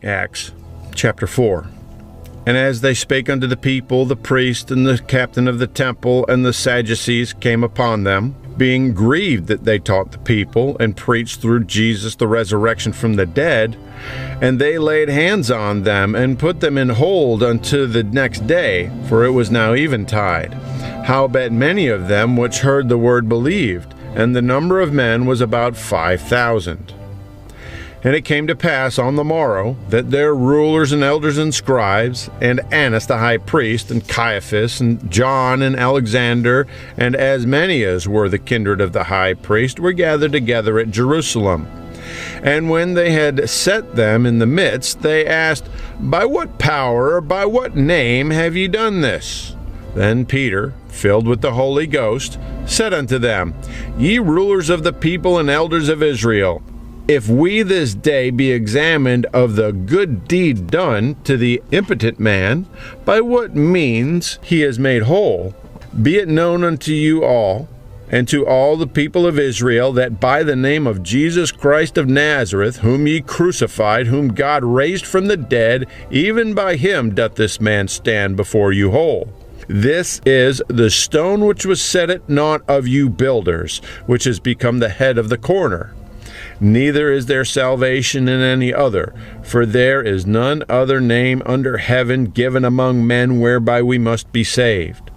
Acts chapter 4. And as they spake unto the people, the priest and the captain of the temple and the Sadducees came upon them, being grieved that they taught the people and preached through Jesus the resurrection from the dead. And they laid hands on them and put them in hold unto the next day, for it was now eventide. Howbeit many of them which heard the word believed, and the number of men was about 5,000. And it came to pass on the morrow that their rulers and elders and scribes, and Annas the high priest, and Caiaphas, and John, and Alexander, and as many as were the kindred of the high priest, were gathered together at Jerusalem. And when they had set them in the midst, they asked, By what power, or by what name have ye done this? Then Peter, filled with the Holy Ghost, said unto them, Ye rulers of the people and elders of Israel, if we this day be examined of the good deed done to the impotent man, by what means he is made whole, be it known unto you all, and to all the people of Israel, that by the name of Jesus Christ of Nazareth, whom ye crucified, whom God raised from the dead, even by him doth this man stand before you whole. This is the stone which was set at naught of you builders, which is become the head of the corner. Neither is there salvation in any other, for there is none other name under heaven given among men whereby we must be saved.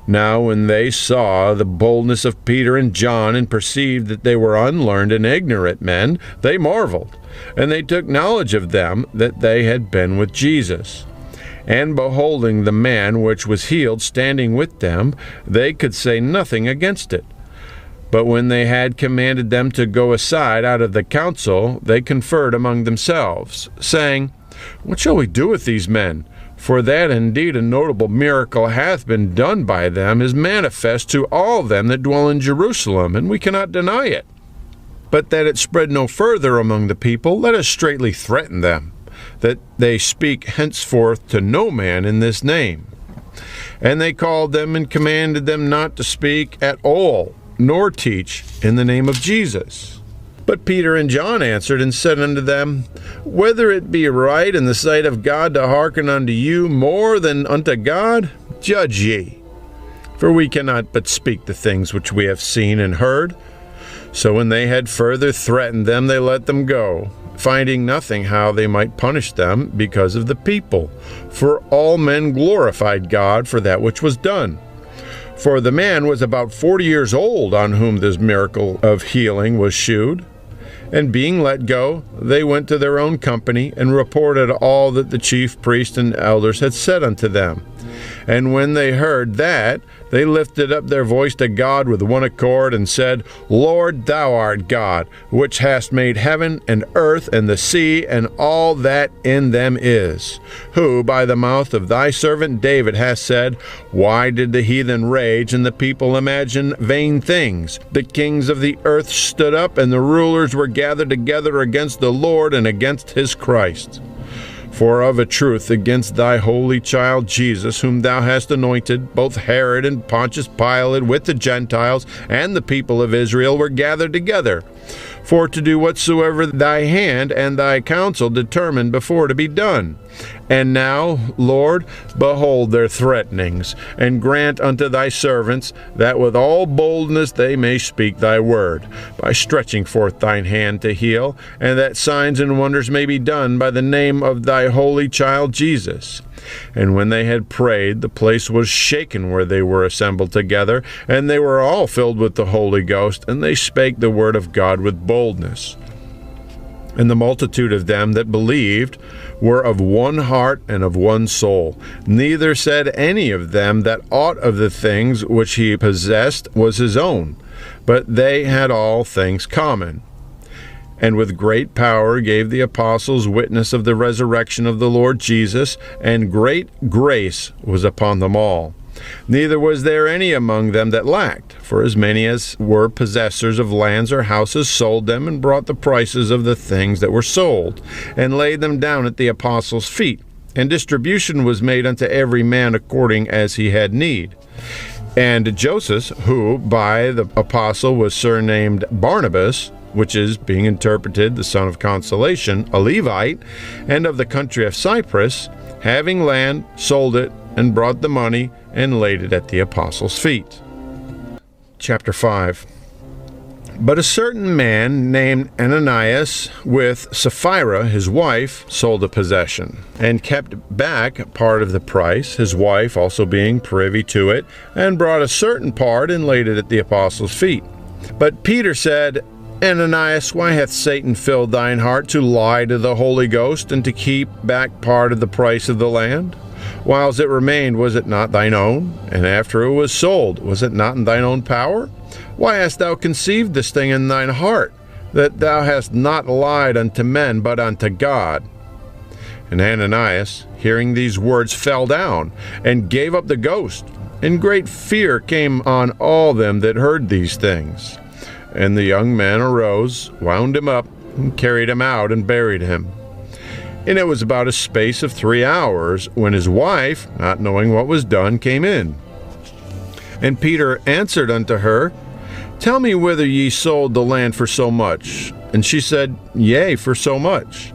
Now when they saw the boldness of Peter and John, and perceived that they were unlearned and ignorant men, they marveled, and they took knowledge of them that they had been with Jesus. And beholding the man which was healed standing with them, they could say nothing against it. But when they had commanded them to go aside out of the council, they conferred among themselves, saying, What shall we do with these men? For that indeed a notable miracle hath been done by them is manifest to all them that dwell in Jerusalem, and we cannot deny it. But that it spread no further among the people, let us straitly threaten them, that they speak henceforth to no man in this name. And they called them and commanded them not to speak at all, nor teach in the name of Jesus. But Peter and John answered and said unto them, Whether it be right in the sight of God to hearken unto you more than unto God, judge ye. For we cannot but speak the things which we have seen and heard. So when they had further threatened them, they let them go, finding nothing how they might punish them because of the people. For all men glorified God for that which was done. For the man was about 40 years old on whom this miracle of healing was shewed. And being let go, they went to their own company, and reported all that the chief priests and elders had said unto them. And when they heard that, they lifted up their voice to God with one accord, and said, Lord, thou art God, which hast made heaven and earth and the sea and all that in them is, who by the mouth of thy servant David hast said, Why did the heathen rage, and the people imagine vain things? The kings of the earth stood up, and the rulers were gathered together against the Lord and against his Christ. For of a truth against thy holy child Jesus, whom thou hast anointed, both Herod and Pontius Pilate with the Gentiles and the people of Israel were gathered together, for to do whatsoever thy hand and thy counsel determined before to be done. And now, Lord, behold their threatenings, and grant unto thy servants that with all boldness they may speak thy word, by stretching forth thine hand to heal, and that signs and wonders may be done by the name of thy holy child Jesus. And when they had prayed, the place was shaken where they were assembled together, and they were all filled with the Holy Ghost, and they spake the word of God with boldness. And the multitude of them that believed were of one heart and of one soul. Neither said any of them that aught of the things which he possessed was his own, but they had all things common. And with great power gave the apostles witness of the resurrection of the Lord Jesus, and great grace was upon them all. Neither was there any among them that lacked, for as many as were possessors of lands or houses sold them, and brought the prices of the things that were sold, and laid them down at the apostles' feet. And distribution was made unto every man according as he had need. And Joseph, who by the apostle was surnamed Barnabas, which is, being interpreted, the son of consolation, a Levite, and of the country of Cyprus, having land, sold it, and brought the money, and laid it at the apostles' feet. Chapter 5. But a certain man named Ananias, with Sapphira his wife, sold a possession, and kept back part of the price, his wife also being privy to it, and brought a certain part, and laid it at the apostles' feet. But Peter said, Ananias, why hath Satan filled thine heart to lie to the Holy Ghost, and to keep back part of the price of the land? Whiles it remained, was it not thine own? And after it was sold, was it not in thine own power? Why hast thou conceived this thing in thine heart, that thou hast not lied unto men, but unto God? And Ananias, hearing these words, fell down, and gave up the ghost. And great fear came on all them that heard these things. And the young man arose, wound him up, and carried him out, and buried him. And it was about a space of 3 hours, when his wife, not knowing what was done, came in. And Peter answered unto her, Tell me whither ye sold the land for so much. And she said, Yea, for so much.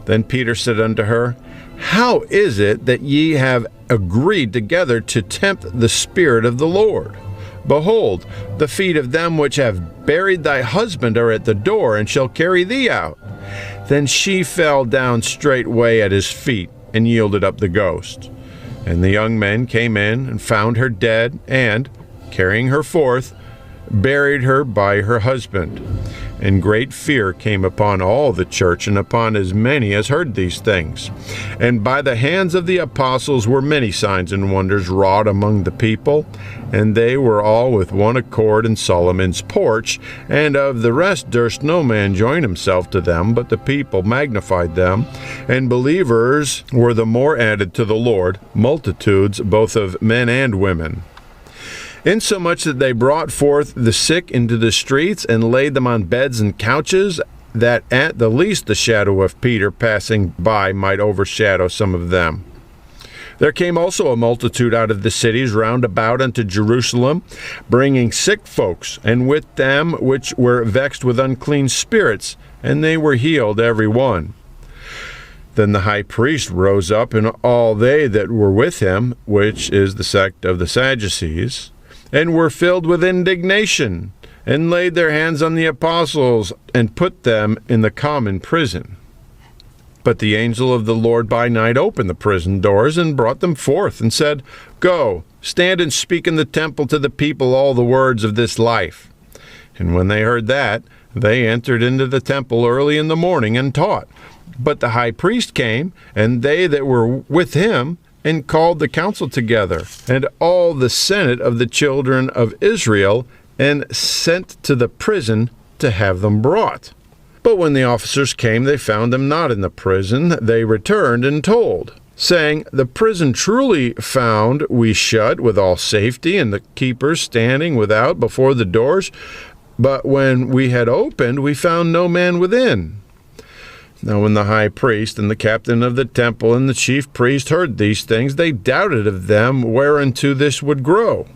Then Peter said unto her, How is it that ye have agreed together to tempt the Spirit of the Lord? Behold, the feet of them which have buried thy husband are at the door, and shall carry thee out. Then she fell down straightway at his feet, and yielded up the ghost. And the young men came in, and found her dead, and, carrying her forth, buried her by her husband. And great fear came upon all the church, and upon as many as heard these things. And by the hands of the apostles were many signs and wonders wrought among the people. And they were all with one accord in Solomon's porch. And of the rest durst no man join himself to them, but the people magnified them. And believers were the more added to the Lord, multitudes both of men and women. Insomuch that they brought forth the sick into the streets, and laid them on beds and couches, that at the least the shadow of Peter passing by might overshadow some of them. There came also a multitude out of the cities round about unto Jerusalem, bringing sick folks, and with them which were vexed with unclean spirits, and they were healed every one. Then the high priest rose up, and all they that were with him, which is the sect of the Sadducees, and were filled with indignation, and laid their hands on the apostles, and put them in the common prison. But the angel of the Lord by night opened the prison doors, and brought them forth, and said, Go, stand and speak in the temple to the people all the words of this life. And when they heard that, they entered into the temple early in the morning, and taught. But the high priest came, and they that were with him, and called the council together, and all the senate of the children of Israel, and sent to the prison to have them brought. But when the officers came, they found them not in the prison. They returned and told, saying, The prison truly found we shut with all safety, and the keepers standing without before the doors. But when we had opened, we found no man within. Now when the high priest and the captain of the temple and the chief priest heard these things, they doubted of them whereunto this would grow.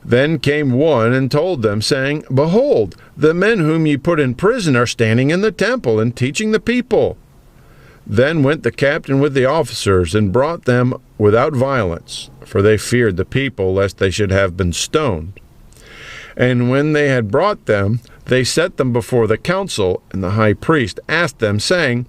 Then came one and told them, saying, Behold, the men whom ye put in prison are standing in the temple and teaching the people. Then went the captain with the officers, and brought them without violence, for they feared the people, lest they should have been stoned. And when they had brought them, they set them before the council, and the high priest asked them, saying,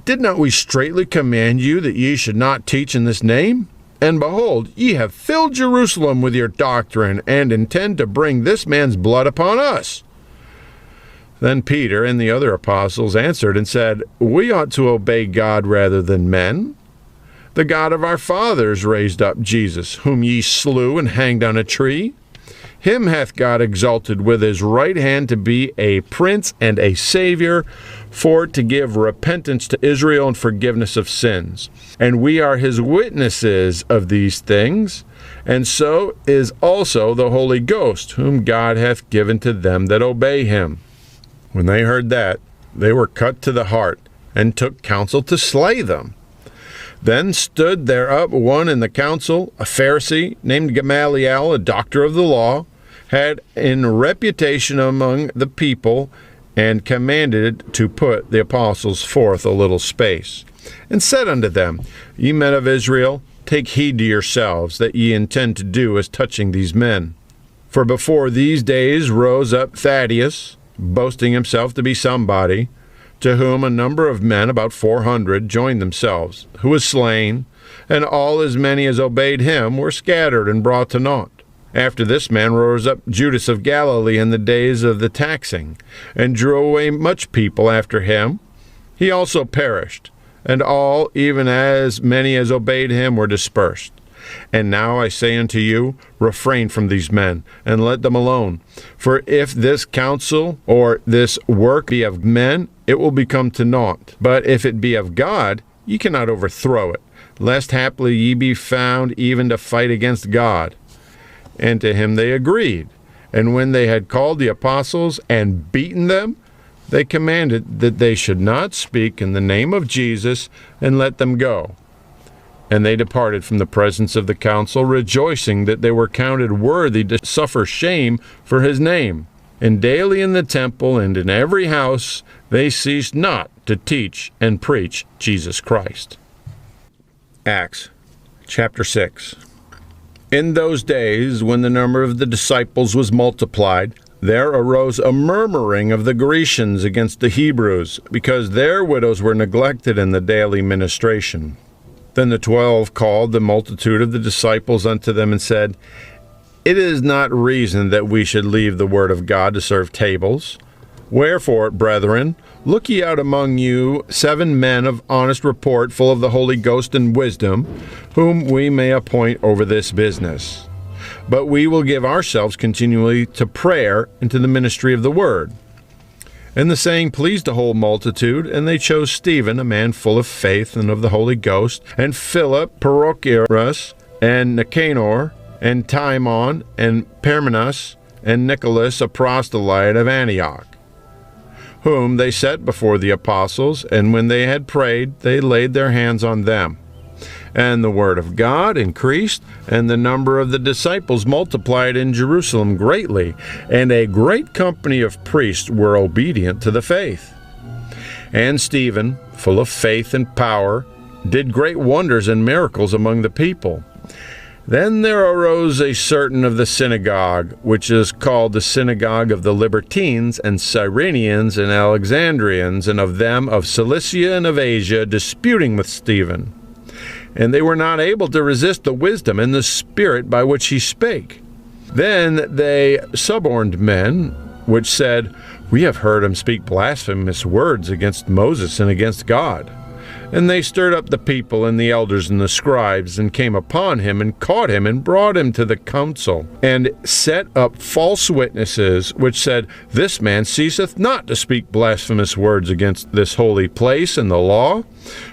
Did not we straitly command you that ye should not teach in this name? And behold, ye have filled Jerusalem with your doctrine, and intend to bring this man's blood upon us. Then Peter and the other apostles answered and said, We ought to obey God rather than men. The God of our fathers raised up Jesus, whom ye slew and hanged on a tree. Him hath God exalted with his right hand to be a prince and a savior, for to give repentance to Israel and forgiveness of sins. And we are his witnesses of these things, and so is also the Holy Ghost, whom God hath given to them that obey him. When they heard that, they were cut to the heart, and took counsel to slay them. Then stood there up one in the council, a Pharisee, named Gamaliel, a doctor of the law, had in reputation among the people, and commanded to put the apostles forth a little space, and said unto them, Ye men of Israel, take heed to yourselves, that ye intend to do as touching these men. For before these days rose up Thaddeus, boasting himself to be somebody, to whom a number of men, about 400, joined themselves, who was slain, and all as many as obeyed him were scattered and brought to naught. After this man rose up Judas of Galilee in the days of the taxing, and drew away much people after him. He also perished, and all, even as many as obeyed him, were dispersed. And now I say unto you, refrain from these men, and let them alone. For if this counsel or this work be of men, it will become to naught. But if it be of God, ye cannot overthrow it, lest haply ye be found even to fight against God. And to him they agreed. And when they had called the apostles and beaten them, they commanded that they should not speak in the name of Jesus, and let them go. And they departed from the presence of the council, rejoicing that they were counted worthy to suffer shame for his name. And daily in the temple and in every house they ceased not to teach and preach Jesus Christ. Acts chapter 6. In those days, when the number of the disciples was multiplied, there arose a murmuring of the Grecians against the Hebrews, because their widows were neglected in the daily ministration. Then the 12 called the multitude of the disciples unto them, and said, It is not reason that we should leave the word of God to serve tables. Wherefore, brethren, look ye out among you 7 men of honest report, full of the Holy Ghost and wisdom, whom we may appoint over this business. But we will give ourselves continually to prayer and to the ministry of the word. And the saying pleased the whole multitude, and they chose Stephen, a man full of faith and of the Holy Ghost, and Philip, Prochorus, and Nicanor, and Timon, and Parmenas, and Nicholas, a proselyte of Antioch, whom they set before the apostles, and when they had prayed, they laid their hands on them. And the word of God increased, and the number of the disciples multiplied in Jerusalem greatly, and a great company of priests were obedient to the faith. And Stephen, full of faith and power, did great wonders and miracles among the people. Then there arose a certain of the synagogue, which is called the synagogue of the Libertines, and Cyrenians, and Alexandrians, and of them of Cilicia and of Asia, disputing with Stephen. And they were not able to resist the wisdom and the spirit by which he spake. Then they suborned men, which said, We have heard him speak blasphemous words against Moses and against God. And they stirred up the people and the elders and the scribes, and came upon him, and caught him, and brought him to the council, and set up false witnesses, which said, This man ceaseth not to speak blasphemous words against this holy place and the law.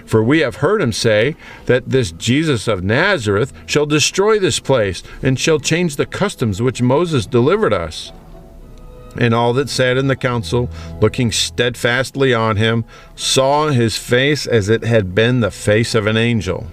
For we have heard him say, that this Jesus of Nazareth shall destroy this place, and shall change the customs which Moses delivered us. And all that sat in the council, looking steadfastly on him, saw his face as it had been the face of an angel.